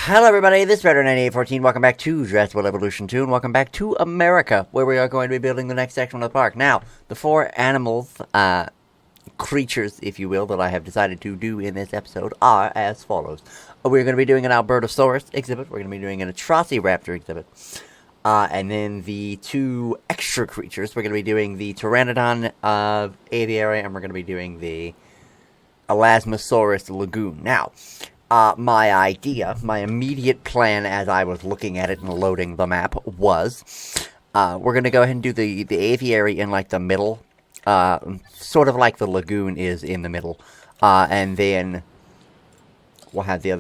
Hello everybody, this is Veteran9814. Welcome back to Jurassic Evolution 2, and welcome back to America, where we are going to be building the next section of the park. Now, the four animals, creatures, if you will, that I have decided to do in this episode are as follows. We're going to be doing an Albertosaurus exhibit, we're going to be doing an ATROCIRAPTOR exhibit, and then the two extra creatures, we're going to be doing the Pteranodon aviary, and we're going to be doing the Elasmosaurus lagoon. Now, my immediate plan as I was looking at it and loading the map was, we're going to go ahead and do the aviary in, like, the middle, sort of like the lagoon is in the middle, and then we'll have the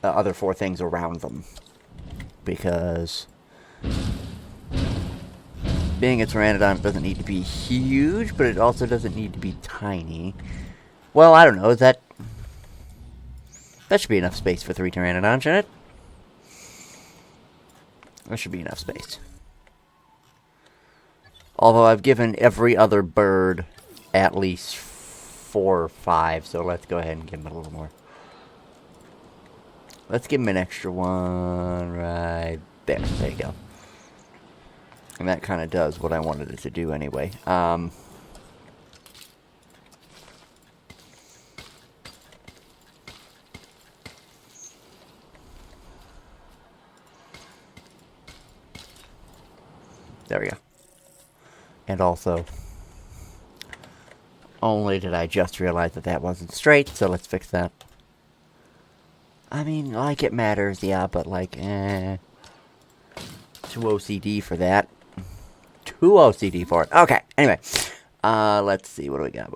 other four things around them, because being a Pteranodon, it doesn't need to be huge, but it also doesn't need to be tiny. Well, I don't know, that should be enough space for 3 Pteranodons, shouldn't it? That should be enough space. Although I've given every other bird at least 4 or 5, so let's go ahead and give them a little more. Let's give them an extra one right there. There you go. And that kind of does what I wanted it to do anyway. There we go. And also, only did I just realize that wasn't straight, so let's fix that. I mean, like, it matters, yeah, but, like, too OCD for that. Too OCD for it. Okay, anyway. Let's see, what do we got?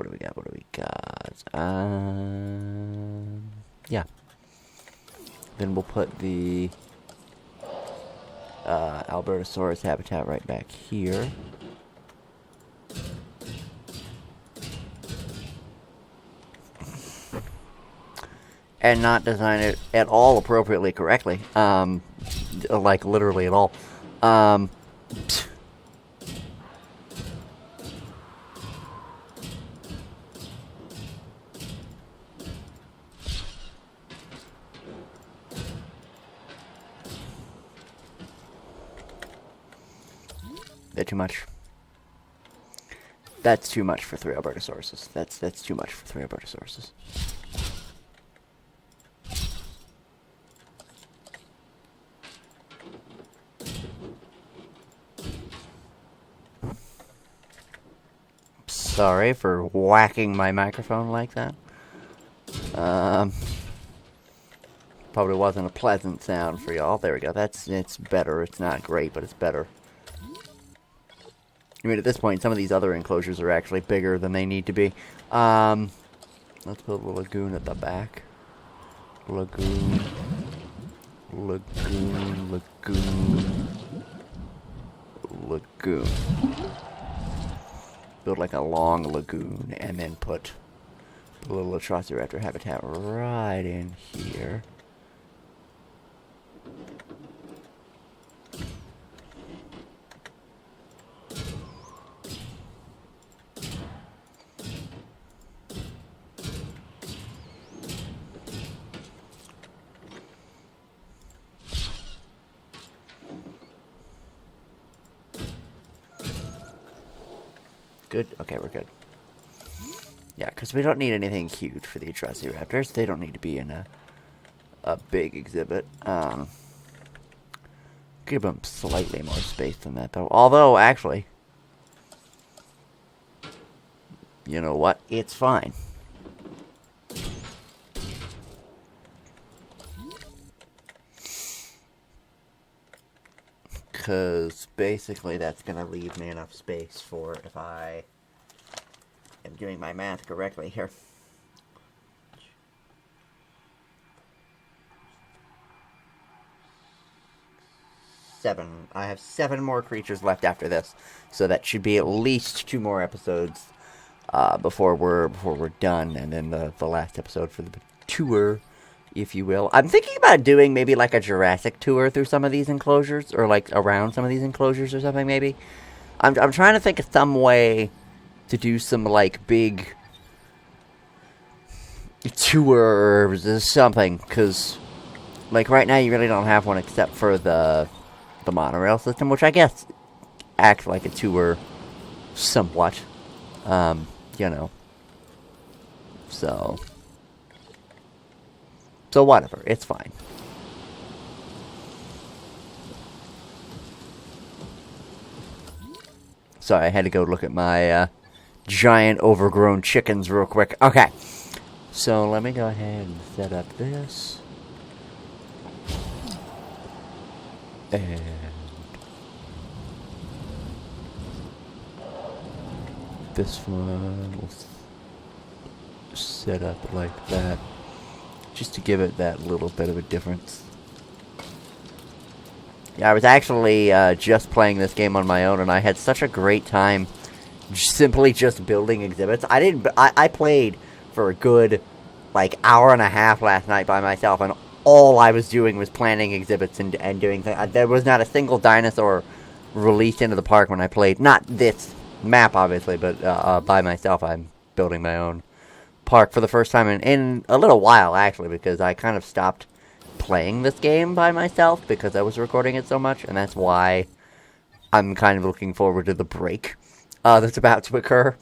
Yeah. Then we'll put the Albertosaurus habitat right back here. And not design it at all appropriately correctly. Like, literally at all. They're too much. That's too much for 3 Albertosauruses. That's too much for 3 Albertosauruses. Sorry for whacking my microphone like that. Probably wasn't a pleasant sound for y'all. There we go. It's better. It's not great, but it's better. I mean, at this point, some of these other enclosures are actually bigger than they need to be. Let's build a lagoon at the back. Lagoon. Build like a long lagoon, and then put a little ATROCIRAPTOR habitat right in here. Good? Okay, we're good. Yeah, because we don't need anything huge for the ATROCIRAPTORs. They don't need to be in a big exhibit. Give them slightly more space than that, though. Although, actually, you know what? It's fine. Because basically that's going to leave me enough space for, if I am doing my math correctly here, 7. I have 7 more creatures left after this, so that should be at least 2 more episodes before we're done, and then the last episode for the tour, if you will. I'm thinking about doing maybe like a Jurassic tour through some of these enclosures, or like around some of these enclosures or something, maybe. I'm trying to think of some way to do some, like, big tours or something, because Like, right now, you really don't have one except for the monorail system, which I guess acts like a tour somewhat. You know. So whatever. It's fine. Sorry, I had to go look at my giant overgrown chickens real quick. Okay. So let me go ahead and set up this. And this one will set up like that, just to give it that little bit of a difference. Yeah, I was actually just playing this game on my own, and I had such a great time simply just building exhibits. I played for a good, like, hour and a half last night by myself, and all I was doing was planning exhibits and doing things. There was not a single dinosaur released into the park when I played. Not this map, obviously, but by myself. I'm building my own park for the first time in a little while, actually, because I kind of stopped playing this game by myself because I was recording it so much, and that's why I'm kind of looking forward to the break that's about to occur.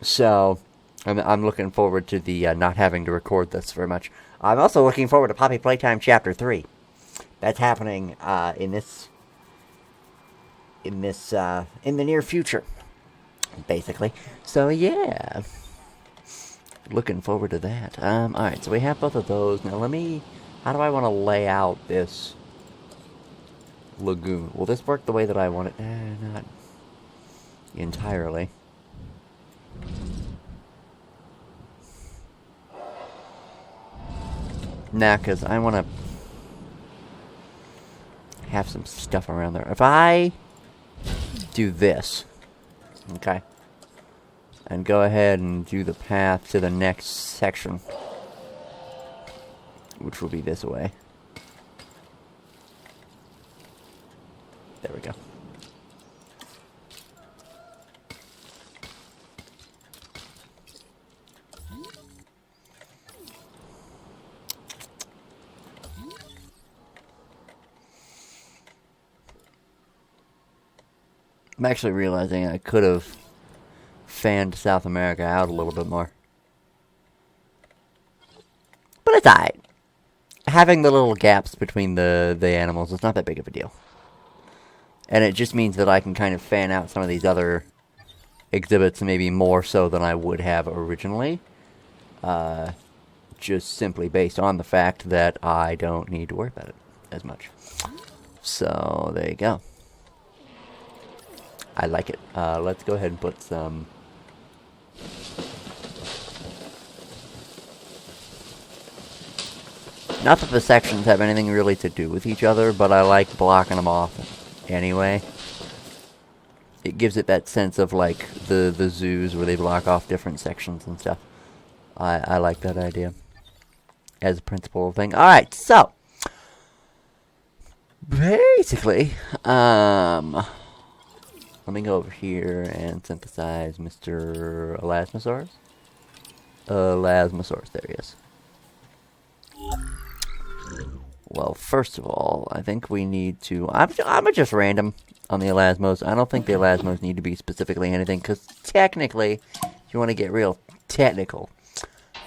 So I'm looking forward to the not having to record this very much. I'm also looking forward to Poppy Playtime Chapter 3. That's happening in the near future, basically. So yeah, looking forward to that. Alright, so we have both of those. Now how do I want to lay out this lagoon? Will this work the way that I want it? Not entirely. Nah, because I want to have some stuff around there. If I do this, okay, and go ahead and do the path to the next section, which will be this way. There we go. I'm actually realizing I could have fanned South America out a little bit more. But it's alright. Having the little gaps between the animals is not that big of a deal. And it just means that I can kind of fan out some of these other exhibits maybe more so than I would have originally. Just simply based on the fact that I don't need to worry about it as much. So, there you go. I like it. Let's go ahead and put some... Not that the sections have anything really to do with each other, but I like blocking them off anyway. It gives it that sense of, like, the zoos where they block off different sections and stuff. I like that idea as a principal thing. Alright, so... Basically, let me go over here and synthesize Mr. Elasmosaurus. Elasmosaurus, there he is. Well, first of all, I think we need to... I'm just random on the Elasmos. I don't think the Elasmos need to be specifically anything, because technically, if you want to get real technical,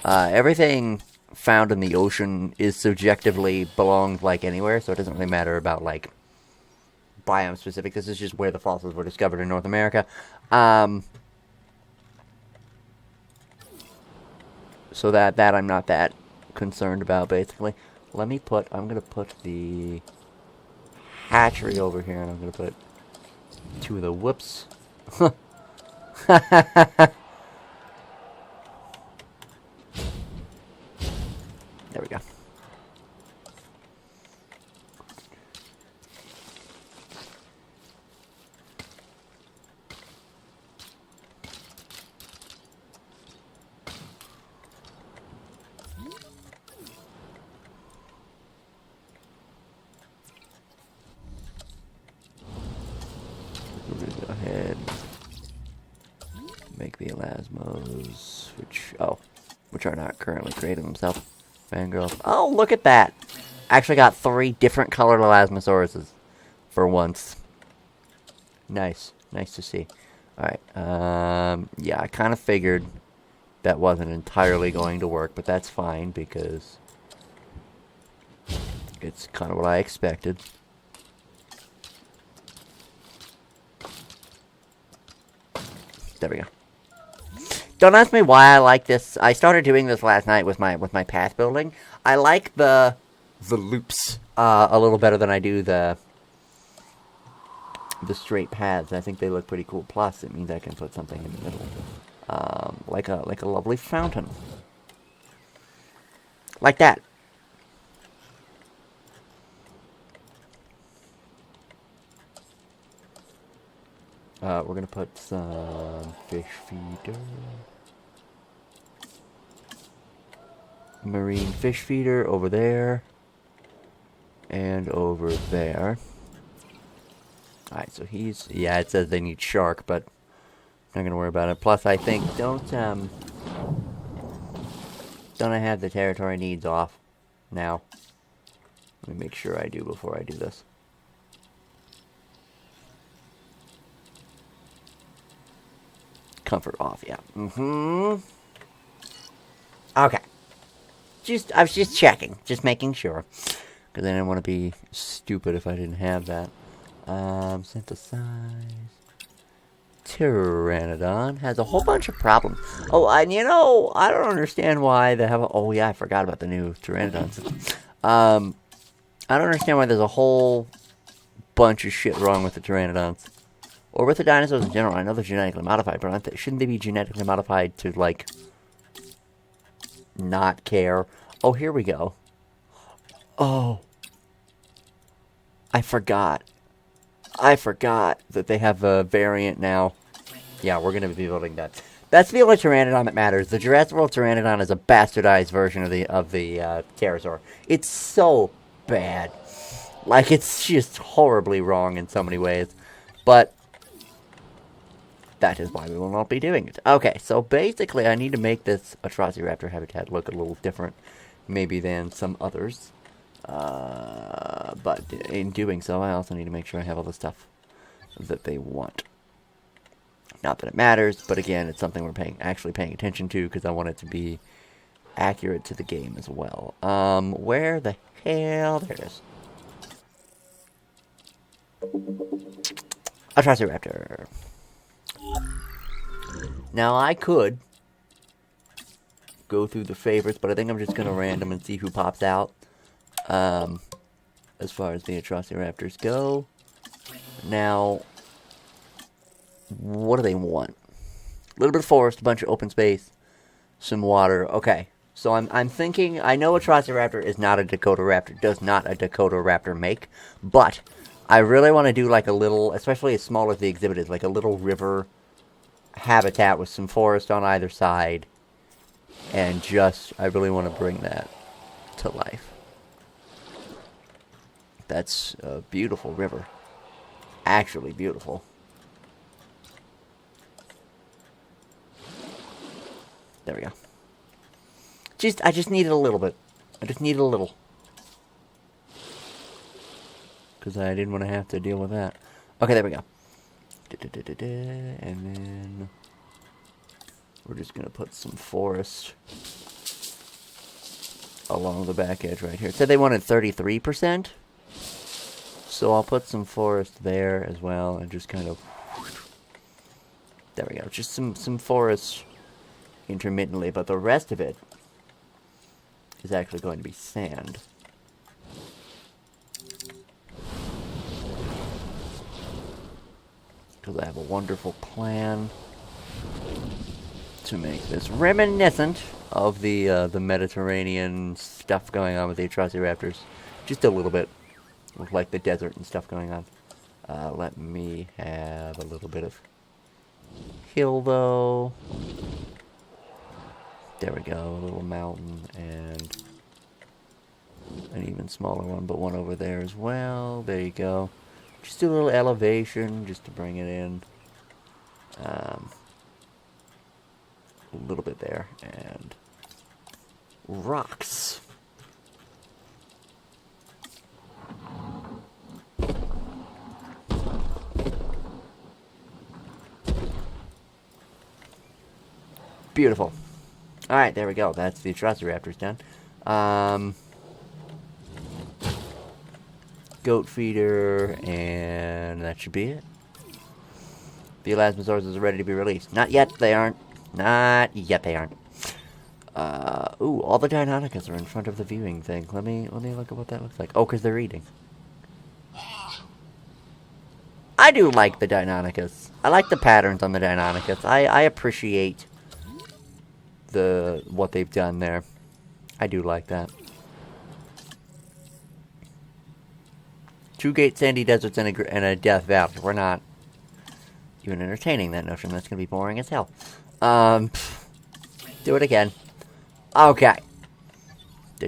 everything found in the ocean is subjectively belongs, like, anywhere, so it doesn't really matter about, like, biome specific. This is just where the fossils were discovered in North America. So that I'm not that concerned about, basically. I'm gonna put the hatchery over here, and I'm gonna put two of the whoops. There we go. We're going to go ahead and make the elasmos, which are not currently creating themselves. Fangirls. Oh, look at that! Actually got 3 different colored Elasmosauruses for once. Nice. Nice to see. Alright, yeah, I kind of figured that wasn't entirely going to work, but that's fine because it's kind of what I expected. There we go. Don't ask me why I like this. I started doing this last night with my path building. I like the loops a little better than I do the straight paths. I think they look pretty cool. Plus, it means I can put something in the middle, like a lovely fountain, like that. We're gonna put some fish feeder, marine fish feeder over there, and over there. Alright, so he's, yeah, it says they need shark, but not gonna worry about it. Plus, I think, don't I have the territory needs off now? Let me make sure I do before I do this. Comfort off, yeah. Okay. I was just checking, just making sure, because I didn't want to be stupid if I didn't have that. Synthesize. Pteranodon has a whole bunch of problems. Oh, and you know, I don't understand why they have. Oh yeah, I forgot about the new Pteranodon system. I don't understand why there's a whole bunch of shit wrong with the Pteranodons. Or with the dinosaurs in general. I know they're genetically modified, but shouldn't they be genetically modified to, like, not care? Oh, here we go. Oh. I forgot that they have a variant now. Yeah, we're going to be building that. That's the only Pteranodon that matters. The Jurassic World Pteranodon is a bastardized version of the Pterosaur. It's so bad. Like, it's just horribly wrong in so many ways. But that is why we will not be doing it. Okay, so basically I need to make this ATROCIRAPTOR habitat look a little different, maybe than some others. But in doing so, I also need to make sure I have all the stuff that they want. Not that it matters, but again, it's something we're actually paying attention to, because I want it to be accurate to the game as well. Where the hell? There it is. ATROCIRAPTOR. Now, I could go through the favorites, but I think I'm just going to random and see who pops out. As far as the ATROCIRAPTORs go. Now, what do they want? A little bit of forest, a bunch of open space, some water. Okay, so I'm thinking, I know ATROCIRAPTOR is not a Dakota Raptor, does not a Dakota Raptor make, but I really want to do like a little, especially as small as the exhibit is, like a little river habitat with some forest on either side, and just, I really want to bring that to life. That's a beautiful river. Actually beautiful. There we go. I just needed a little bit. I just needed a little. Because I didn't want to have to deal with that. Okay, there we go. And then we're just going to put some forest along the back edge right here. It said they wanted 33%. So I'll put some forest there as well and just kind of... There we go. Just some forest intermittently, but the rest of it is actually going to be sand. Because I have a wonderful plan to make this reminiscent of the Mediterranean stuff going on with the ATROCIRAPTORs. Just a little bit. With like the desert and stuff going on. Let me have a little bit of hill though. There we go, a little mountain and an even smaller one, but one over there as well. There you go. Just do a little elevation just to bring it in. A little bit there. And rocks. Beautiful. Alright, there we go. That's the ATROCIRAPTORs done. Goat feeder, and that should be it. The elasmosaurus are ready to be released. Not yet, they aren't. Not yet, they aren't. Ooh, all the Deinonychus are in front of the viewing thing. Let me look at what that looks like. Oh, because they're eating. I do like the Deinonychus. I like the patterns on the Deinonychus. I appreciate what they've done there. I do like that. 2 Gate Sandy Deserts and a Death Valley. We're not even entertaining that notion. That's going to be boring as hell. Do it again. Okay. So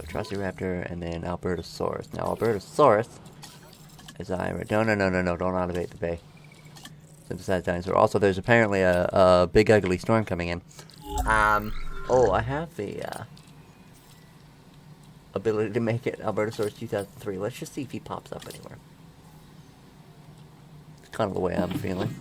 ATROCIRAPTOR and then Albertosaurus. Now Albertosaurus, as I read, no, don't activate the bay. Synthesized dinosaur. Also, there's apparently a big ugly storm coming in. Oh, I have the ability to make it Albertosaurus 2003. Let's just see if he pops up anywhere. It's kind of the way I'm feeling.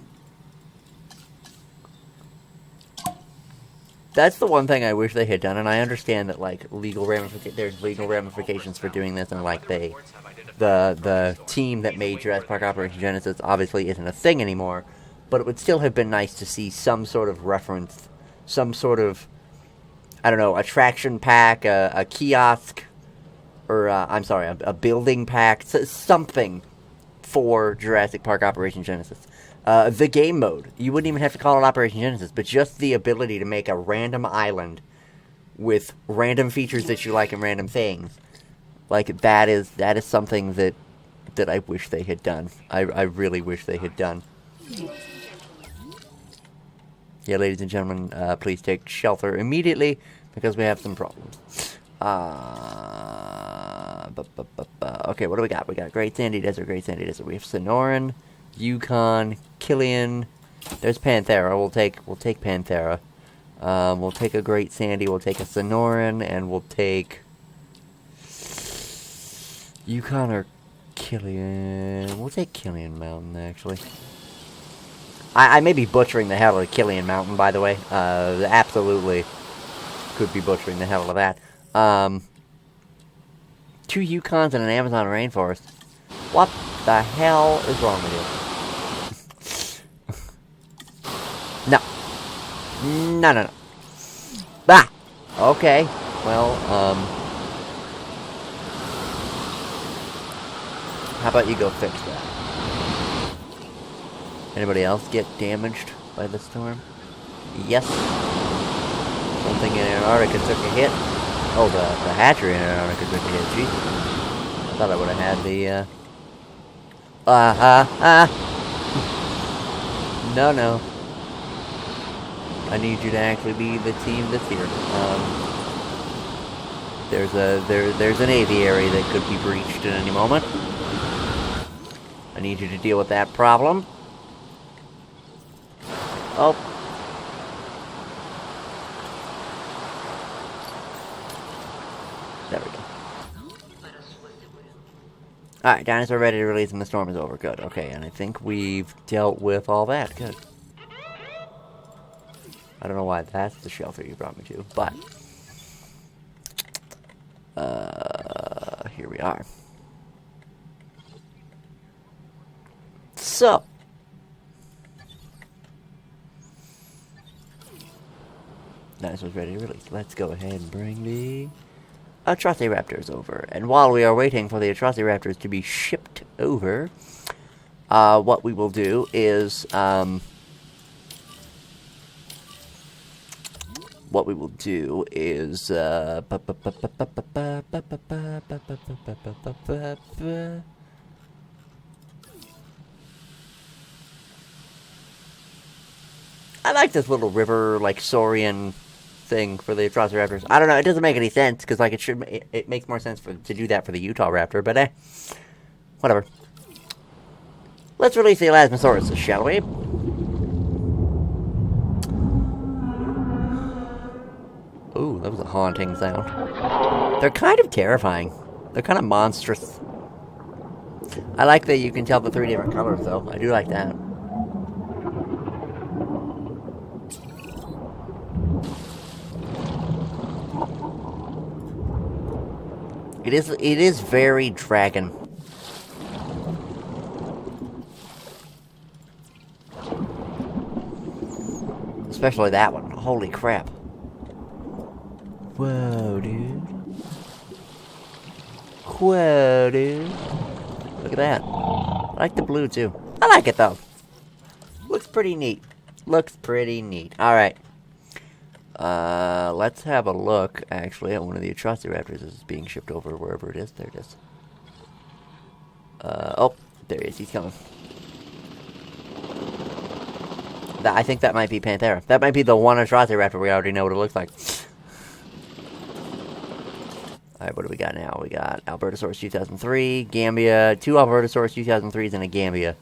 That's the one thing I wish they had done, and I understand that like there's legal ramifications for doing this, and like the team that made Jurassic Park Operation Genesis obviously isn't a thing anymore. But it would still have been nice to see some sort of reference, some sort of, I don't know, attraction pack, a kiosk, or I'm sorry, a building pack, something for Jurassic Park Operation Genesis. The game mode, you wouldn't even have to call it Operation Genesis, but just the ability to make a random island with random features that you like and random things. Like, that is something that I wish they had done. I really wish they had done. Yeah, ladies and gentlemen, please take shelter immediately, because we have some problems. Okay, what do we got? We got Great Sandy Desert, Great Sandy Desert. We have Sonoran, Yukon, Killian. There's Panthera. We'll take Panthera. We'll take a Great Sandy. We'll take a Sonoran, and we'll take Yukon or Killian. We'll take Killian Mountain, actually. I may be butchering the hell out of Killian Mountain, by the way. Absolutely could be butchering the hell out of that. 2 Yukons and an Amazon rainforest. What the hell is wrong with you? No. No. Ah! Okay. Well, how about you go fix that? Anybody else get damaged by the storm? Yes. Something in Antarctica took a hit. Oh, the hatchery in Antarctica took a hit. Jesus. I thought I would have had the, No. I need you to actually be the team that's here. There's an aviary that could be breached at any moment. I need you to deal with that problem. Oh. There we go. Alright, dinosaur ready to release and the storm is over. Good. Okay, and I think we've dealt with all that. Good. I don't know why that's the shelter you brought me to, but here we are. So, dinosaurs ready to release. Let's go ahead and bring the ATROCIRAPTORs over. And while we are waiting for the ATROCIRAPTORs to be shipped over, what we will do is I like this little river, like, Saurian thing for the ATROCIRAPTORs. I don't know, it doesn't make any sense, because, like, it makes more sense to do that for the Utah Raptor, but, whatever. Let's release the Elasmosaurus, shall we? Ooh, that was a haunting sound. They're kind of terrifying. They're kind of monstrous. I like that you can tell the 3 different colors, though. I do like that. It is very dragon. Especially that one. Holy crap. Whoa, dude. Whoa, dude. Look at that. I like the blue, too. I like it, though. Looks pretty neat. Looks pretty neat. Alright. Let's have a look, actually, at one of the ATROCIRAPTORs is being shipped over wherever it is. There it is. Oh, there he is. He's coming. I think that might be Panthera. That might be the one ATROCIRAPTOR we already know what it looks like. Alright, what do we got now? We got Albertosaurus 2003, Gambia, 2 Albertosaurus 2003s, and a Gambia.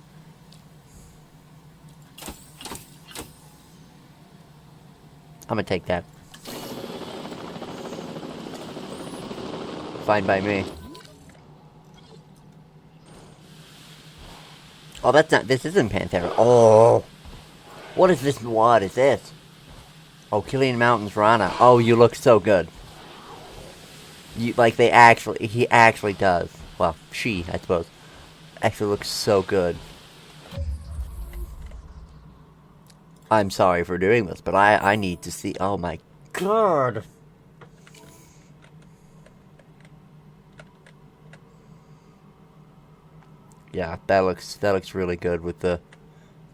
I'm gonna take that. Fine by me. Oh, that's not... This isn't Panthera. Oh! What is this? What is this? Oh, Killian Mountains Rana. Oh, you look so good. You, like, they actually... He actually does. Well, she, I suppose. Actually looks so good. I'm sorry for doing this, but I need to see... Oh, my God! Yeah, that looks really good with the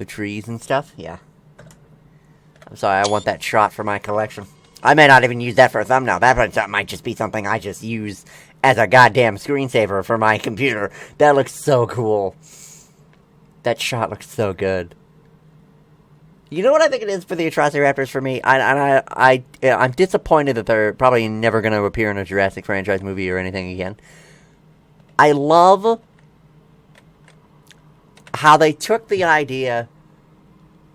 trees and stuff. Yeah. I'm sorry, I want that shot for my collection. I may not even use that for a thumbnail. That might just be something I just use as a goddamn screensaver for my computer. That looks so cool. That shot looks so good. You know what I think it is for the ATROCIRAPTORs for me? I'm disappointed that they're probably never going to appear in a Jurassic franchise movie or anything again. I love how they took the idea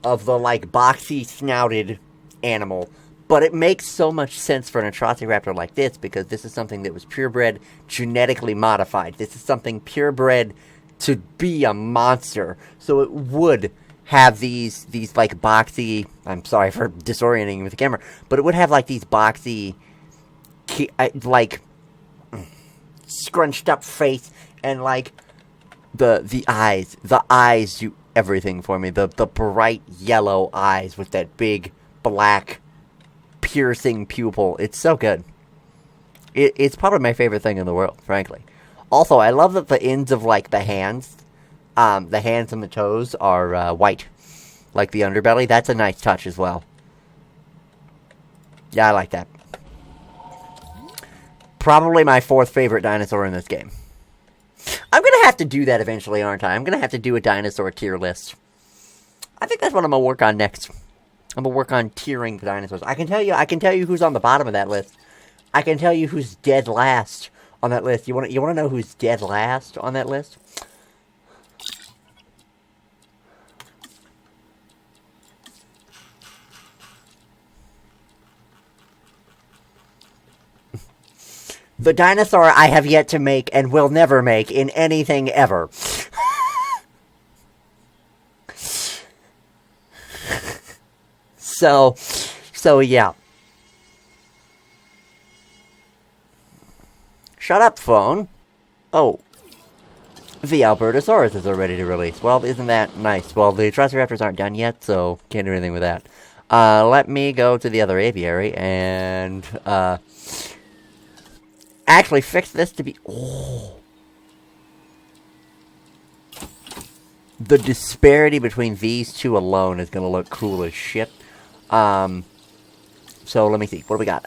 of the, like, boxy, snouted animal, but it makes so much sense for an ATROCIRAPTOR like this, because this is something that was purebred, genetically modified. This is something purebred to be a monster, so it would have these like, boxy... I'm sorry for disorienting you with the camera, but it would have, like, these boxy, like, scrunched up face, and, like, the eyes do everything for me. The bright yellow eyes with that big black piercing pupil. It's so good. It's probably my favorite thing in the world, frankly. Also, I love that the ends of, like, the hands and the toes are white, like the underbelly. That's a nice touch as well. Yeah, I like that. Probably my 4th favorite dinosaur in this game. I'm going to have to do that eventually, aren't I? I'm going to have to do a dinosaur tier list. I think that's what I'm going to work on next. I'm going to work on tiering the dinosaurs. I can tell you who's on the bottom of that list. I can tell you who's dead last on that list. You want to know who's dead last on that list? The dinosaur I have yet to make and will never make in anything ever. So yeah. Shut up, phone. Oh. The Albertosaurus is ready to release. Well, isn't that nice? Well, the ATROCIRAPTORs aren't done yet, so can't do anything with that. Let me go to the other aviary and, actually fix this to be... Oh. The disparity between these two alone is going to look cool as shit. So let me see. What do we got?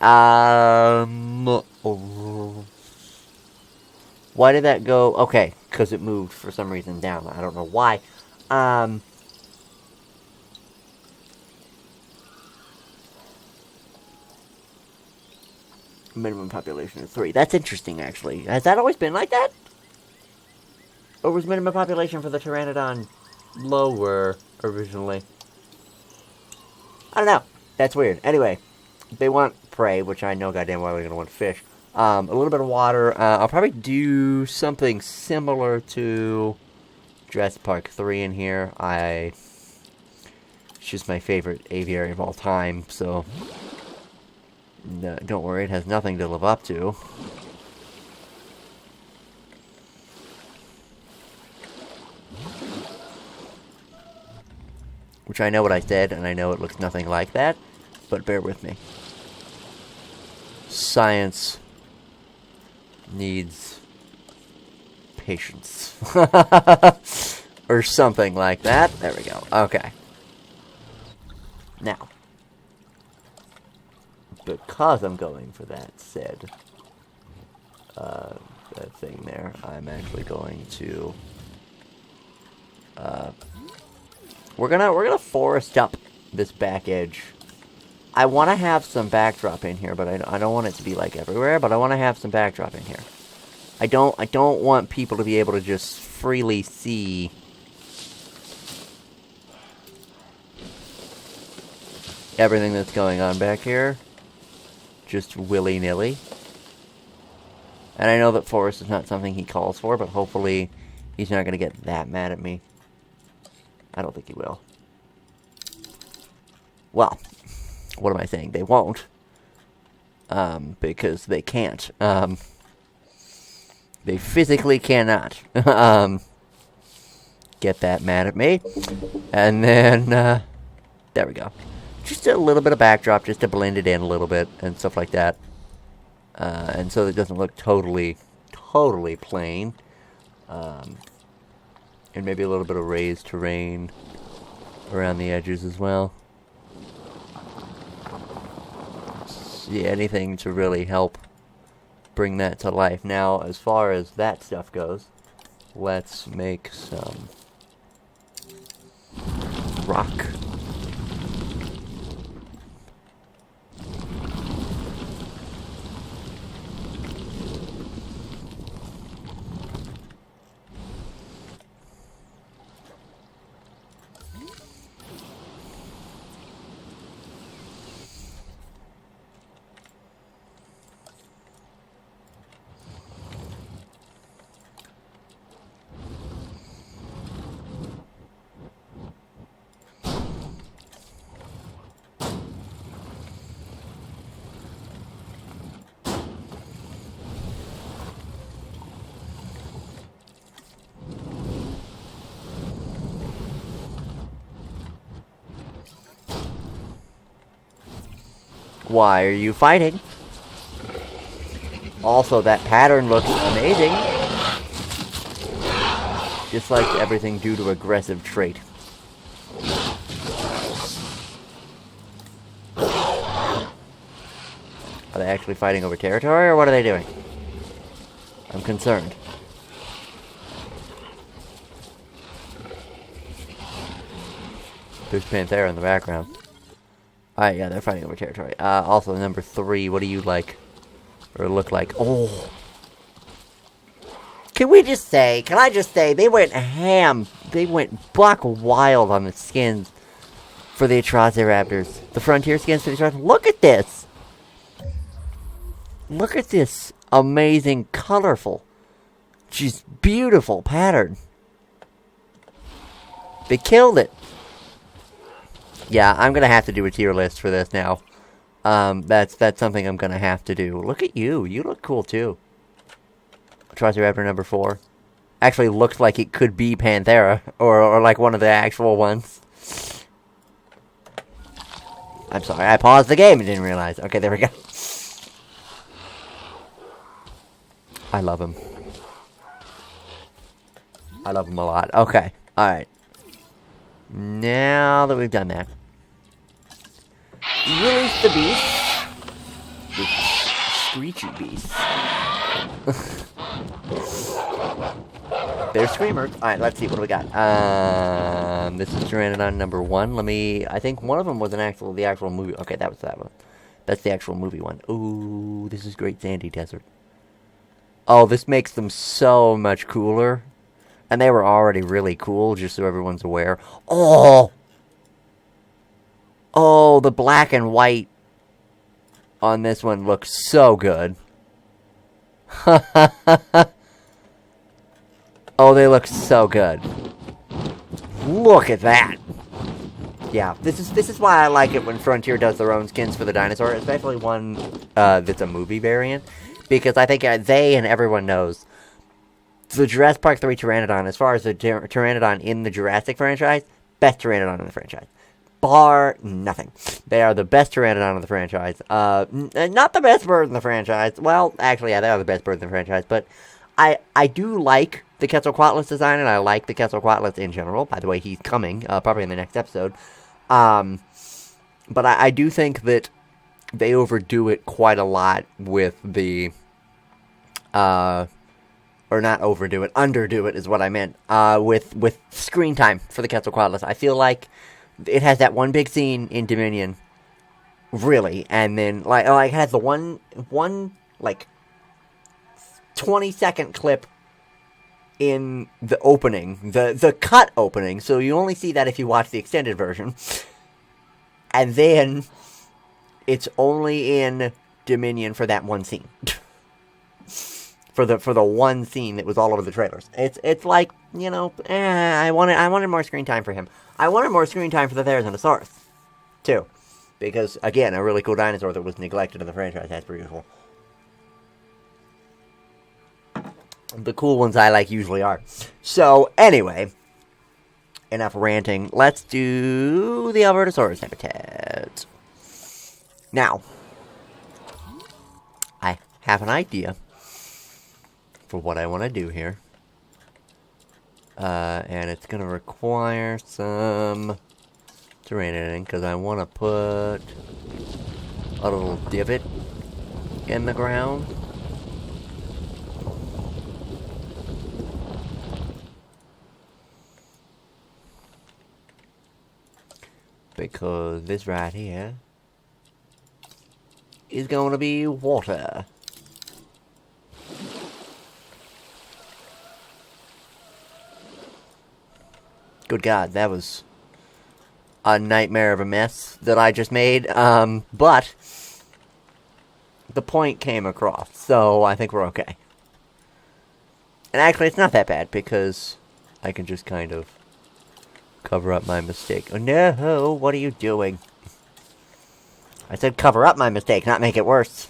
Why did that go... Okay, because it moved for some reason down. I don't know why. Minimum population is 3. That's interesting, actually. Has that always been like that? Or was minimum population for the Pteranodon lower originally? I don't know. That's weird. Anyway, they want prey, which I know goddamn well they're going to want fish. A little bit of water. I'll probably do something similar to Jurassic Park 3 in here. It's just my favorite aviary of all time, so... No, don't worry, it has nothing to live up to. Which I know what I said, and I know it looks nothing like that, but bear with me. Science needs patience. Or something like that. There we go. Okay. Now, because I'm going for that said that thing there, I'm actually going to we're gonna forest up this back edge. I want to have some backdrop in here, but I don't want it to be like everywhere. But I want to have some backdrop in here. I don't want people to be able to just freely see everything that's going on back here, just willy-nilly. And I know that forest is not something he calls for, but hopefully he's not going to get that mad at me. I don't think he will. Well, what am I saying? They won't. Because they can't. They physically cannot get that mad at me. And then, there we go. Just a little bit of backdrop, just to blend it in a little bit, and stuff like that. And so it doesn't look totally plain. And maybe a little bit of raised terrain around the edges as well. Yeah, anything to really help bring that to life. Now, as far as that stuff goes, let's make some rock. Why are you fighting? Also, that pattern looks amazing. Just like everything due to aggressive trait. Are they actually fighting over territory, or what are they doing? I'm concerned. There's Panthera in the background. Alright, yeah, they're fighting over territory. Also, number 3, what do you like? Or look like? Oh! Can I just say, they went ham. They went buck wild on the skins for the ATROCIRAPTORs. The frontier skins for the ATROCIRAPTORs. Look at this! Look at this amazing, colorful, just beautiful pattern. They killed it. Yeah, I'm gonna have to do a tier list for this now. That's something I'm gonna have to do. Look at you. You look cool too. ATROCIRAPTOR number 4. Actually looks like it could be Panthera, or like one of the actual ones. I'm sorry, I paused the game and didn't realize. Okay, there we go. I love him. I love him a lot. Okay, alright. Now that we've done that, release the beast. The screechy beast. They're screamers. Alright, let's see, what do we got? This is Pteranodon number 1. I think one of them was the actual movie. Okay, that was that one. That's the actual movie one. Ooh, this is Great Sandy Desert. Oh, this makes them so much cooler. And they were already really cool, just so everyone's aware. Oh! Oh, the black and white on this one looks so good. Oh, they look so good. Look at that! Yeah, this is why I like it when Frontier does their own skins for the dinosaur, especially one that's a movie variant. Because I think they and everyone knows the Jurassic Park 3 Pteranodon, as far as the Pteranodon in the Jurassic franchise, best Pteranodon in the franchise. bar nothing. They are the best pteranodon in the franchise. Not the best bird in the franchise. Well, actually, yeah, they are the best bird in the franchise. But I do like the Quetzalcoatlus design, and I like the Quetzalcoatlus in general. By the way, he's coming, probably in the next episode. But I do think that they overdo it quite a lot with the, or not overdo it, underdo it is what I meant, with screen time for the Quetzalcoatlus. I feel like it has that one big scene in Dominion, really, and then, like it has the one, like, 20-second clip in the opening, the cut opening, so you only see that if you watch the extended version, and then it's only in Dominion for that one scene. for the one scene that was all over the trailers. It's like, you know, I wanted more screen time for him. I wanted more screen time for the Therizinosaurus, too. Because, again, a really cool dinosaur that was neglected in the franchise, as per usual. The cool ones I like usually are. So, anyway, enough ranting. Let's do the Albertosaurus habitat. Now, I have an idea for what I want to do here. And it's going to require some terrain editing, because I want to put a little divot in the ground. Because this right here is going to be water. Good God, that was a nightmare of a mess that I just made. But the point came across, so I think we're okay. And actually, it's not that bad, because I can just kind of cover up my mistake. Oh no, what are you doing? I said cover up my mistake, not make it worse.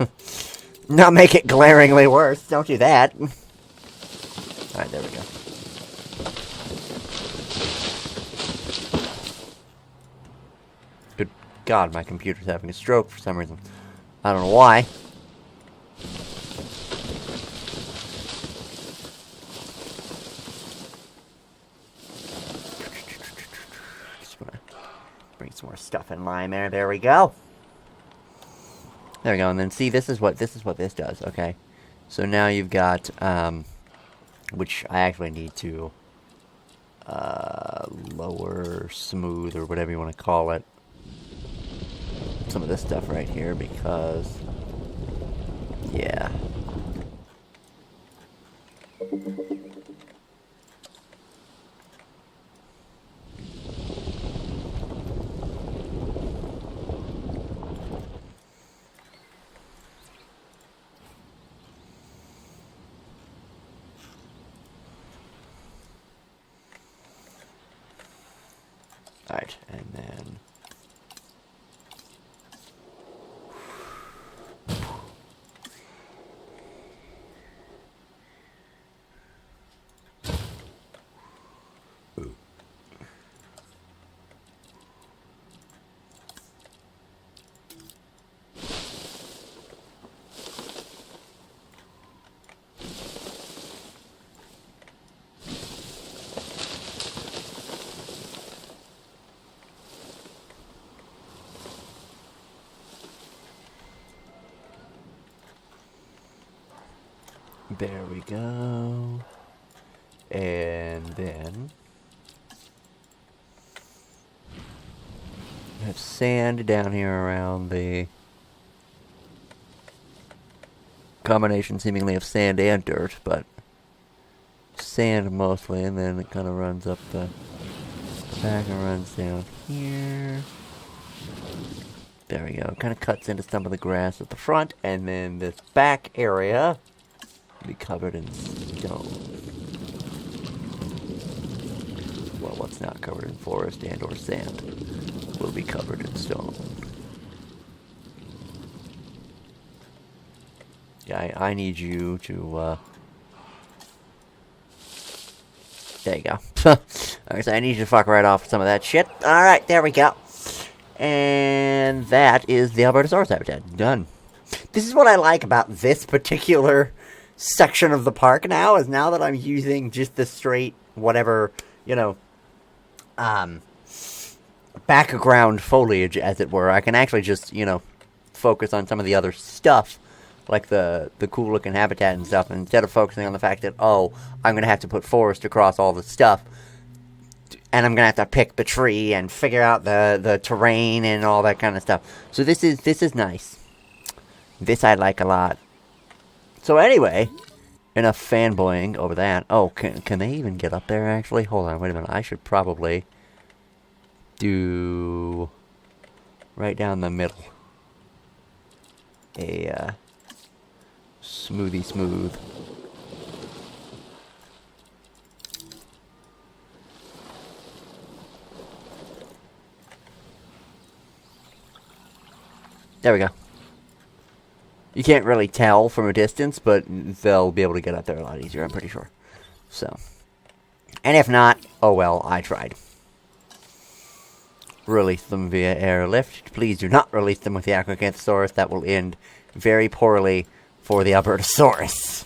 Not make it glaringly worse. Don't do that. Alright, there we go. Good God, my computer's having a stroke for some reason. I don't know why. Bring some more stuff in line there. There we go. There we go. And then see, this is what this does. Okay. So now you've got, which I actually need to lower, smooth, or whatever you want to call it, some of this stuff right here, because, yeah. Alright, and then there we go. And then I have sand down here around the combination seemingly of sand and dirt, but sand mostly, and then it kind of runs up the back and runs down here. There we go. Kind of cuts into some of the grass at the front, and then this back area will be covered in stone. Well, what's not covered in forest and or sand will be covered in stone. Yeah, I need you to, there you go. Okay, so I need you to fuck right off some of that shit. Alright, there we go. And that is the Albertosaurus habitat. Done. This is what I like about this particular section of the park now, is now that I'm using just the straight, whatever, background foliage, as it were, I can actually just, focus on some of the other stuff, like the cool-looking habitat and stuff, instead of focusing on the fact that, oh, I'm going to have to put forest across all the stuff, and I'm going to have to pick the tree and figure out the terrain and all that kind of stuff. So this is nice. This I like a lot. So anyway, enough fanboying over that. Oh, can they even get up there, actually? Hold on, wait a minute. I should probably do right down the middle a smooth. There we go. You can't really tell from a distance, but they'll be able to get up there a lot easier, I'm pretty sure. So, and if not, oh well, I tried. Release them via airlift. Please do not release them with the Acrocanthosaurus. That will end very poorly for the Albertosaurus.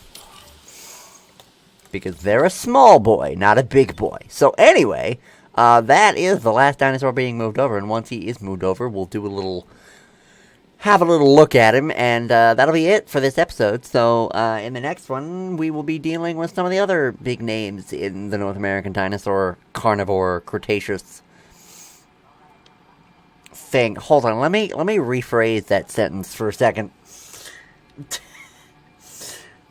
Because they're a small boy, not a big boy. So anyway, that is the last dinosaur being moved over, and once he is moved over, we'll do have a little look at him, and that'll be it for this episode. So, in the next one, we will be dealing with some of the other big names in the North American dinosaur, carnivore, Cretaceous thing. Hold on, let me rephrase that sentence for a second.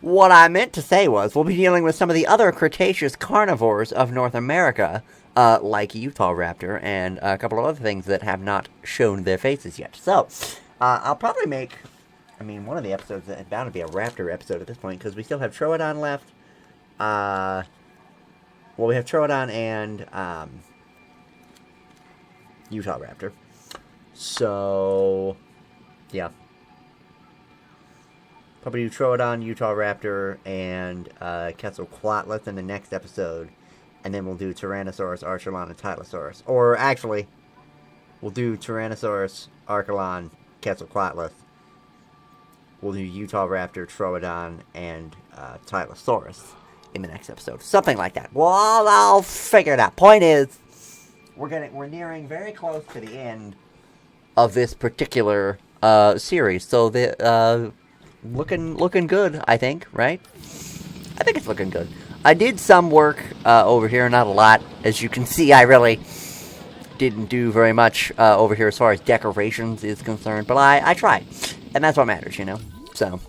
What I meant to say was, we'll be dealing with some of the other Cretaceous carnivores of North America, like Utahraptor, and a couple of other things that have not shown their faces yet. So, I'll probably make, one of the episodes is bound to be a raptor episode at this point, because we still have Troodon left. We have Troodon and Utahraptor. So, yeah. Probably do Troodon, Utahraptor, and Quetzalcoatlus in the next episode. And then we'll do Tyrannosaurus, Archelon, and Tylosaurus. Or, actually, we'll do Tyrannosaurus, Archelon, Quetzalcoatlus. We'll do Utahraptor, Troodon, and Tylosaurus in the next episode. Something like that. Well, I'll figure it out. Point is, we're nearing very close to the end of this particular series. So the looking good, I think, right? I think it's looking good. I did some work over here, not a lot. As you can see, I really didn't do very much over here as far as decorations is concerned, but I tried, and that's what matters, so.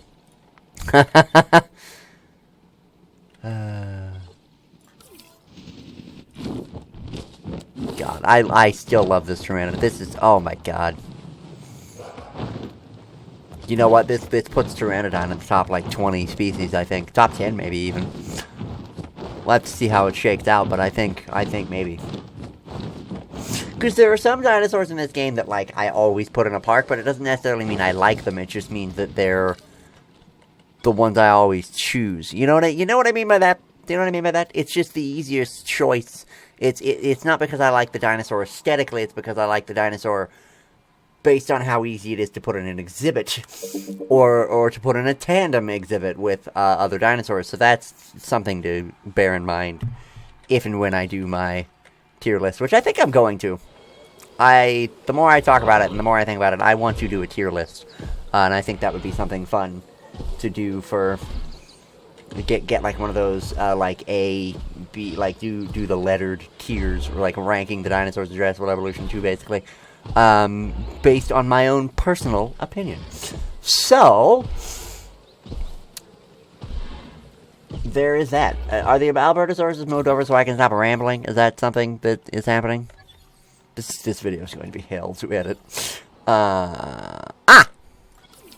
God, I still love this Tyrannosaurus. This is, oh my god. You know what, this puts Pteranodon in the top, 20 species, I think. Top 10, maybe, even. We'll have to see how it shakes out, but I think maybe. Because there are some dinosaurs in this game that, I always put in a park, but it doesn't necessarily mean I like them. It just means that they're the ones I always choose. You know what I mean by that? Do you know what I mean by that? It's just the easiest choice. It's not because I like the dinosaur aesthetically, it's because I like the dinosaur based on how easy it is to put in an exhibit, or to put in a tandem exhibit with other dinosaurs. So that's something to bear in mind if and when I do my tier list, which I think I'm going to. The more I talk about it and the more I think about it, I want to do a tier list, and I think that would be something fun to do for get one of those A, B, do the lettered tiers, or ranking the dinosaurs in Jurassic World Evolution 2, basically. Based on my own personal opinion. So, there is that. Are the Albertosaurus moved over so I can stop rambling? Is that something that is happening? This video is going to be hell to edit.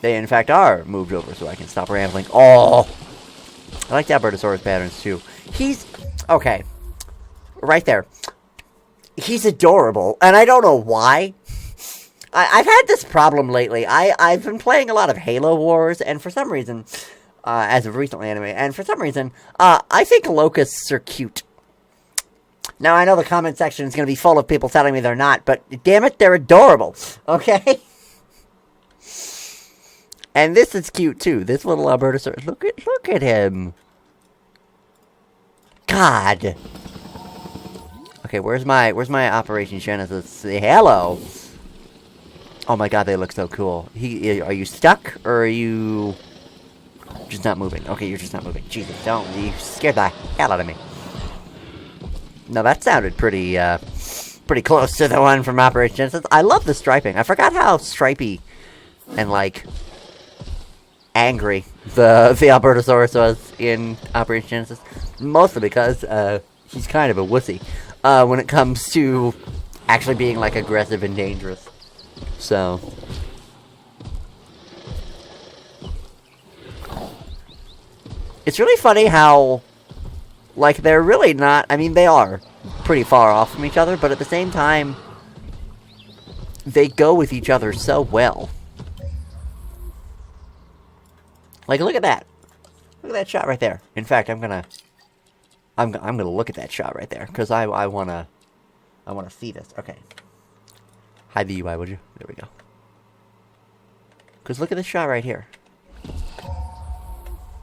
They in fact are moved over so I can stop rambling. Oh! I like the Albertosaurus patterns too. Okay. Right there. He's adorable, and I don't know why. I've had this problem lately. I've been playing a lot of Halo Wars, and for some reason, as of recently anyway, and for some reason, I think locusts are cute. Now, I know the comment section is going to be full of people telling me they're not, but damn it, they're adorable, okay? And this is cute, too. This little Albertosaurus. Look at him. God. Okay, where's my Operation Genesis? Say hello. Oh my god, they look so cool. Are you stuck, or are you just not moving? Okay, you're just not moving. Jesus, don't. You scared the hell out of me. No, that sounded pretty close to the one from Operation Genesis. I love the striping. I forgot how stripy and, like, angry the Albertosaurus was in Operation Genesis. Mostly because, he's kind of a wussy, when it comes to actually being, like, aggressive and dangerous. So, it's really funny how, like, they're really not, I mean, they are pretty far off from each other, but at the same time, they go with each other so well. Like, look at that. Look at that shot right there. In fact, I'm gonna look at that shot right there, because I wanna see this. Okay. Hide the UI, would you? There we go. Because look at this shot right here.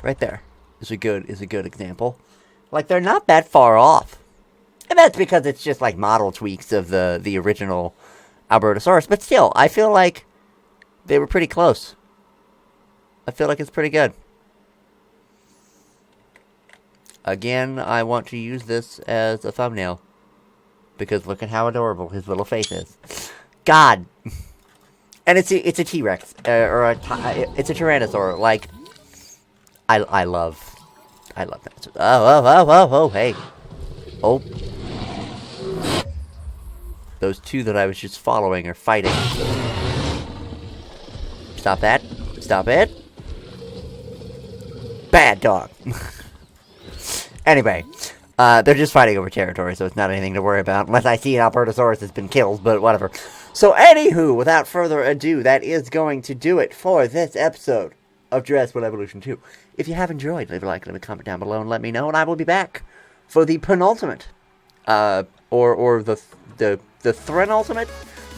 Right there is a good example. Like, they're not that far off. And that's because it's just like model tweaks of the original Albertosaurus. But still, I feel like they were pretty close. I feel like it's pretty good. Again, I want to use this as a thumbnail. Because look at how adorable his little face is. God. And it's a T-Rex. It's a Tyrannosaur. Like, I love that. Oh, hey. Oh. Those two that I was just following are fighting. Stop that. Stop it. Bad dog. Anyway. They're just fighting over territory, so it's not anything to worry about. Unless I see an Albertosaurus has been killed, but whatever. So, anywho, without further ado, that is going to do it for this episode of Jurassic World Evolution 2. If you have enjoyed, leave a like, leave a comment down below, and let me know, and I will be back for the penultimate, or the threnultimate?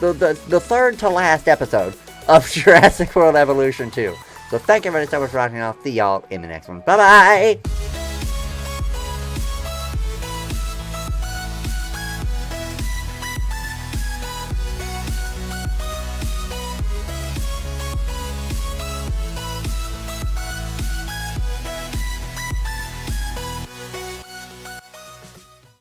The third to last episode of Jurassic World Evolution 2. So, thank you everybody so much for watching, and I'll see y'all in the next one. Bye-bye!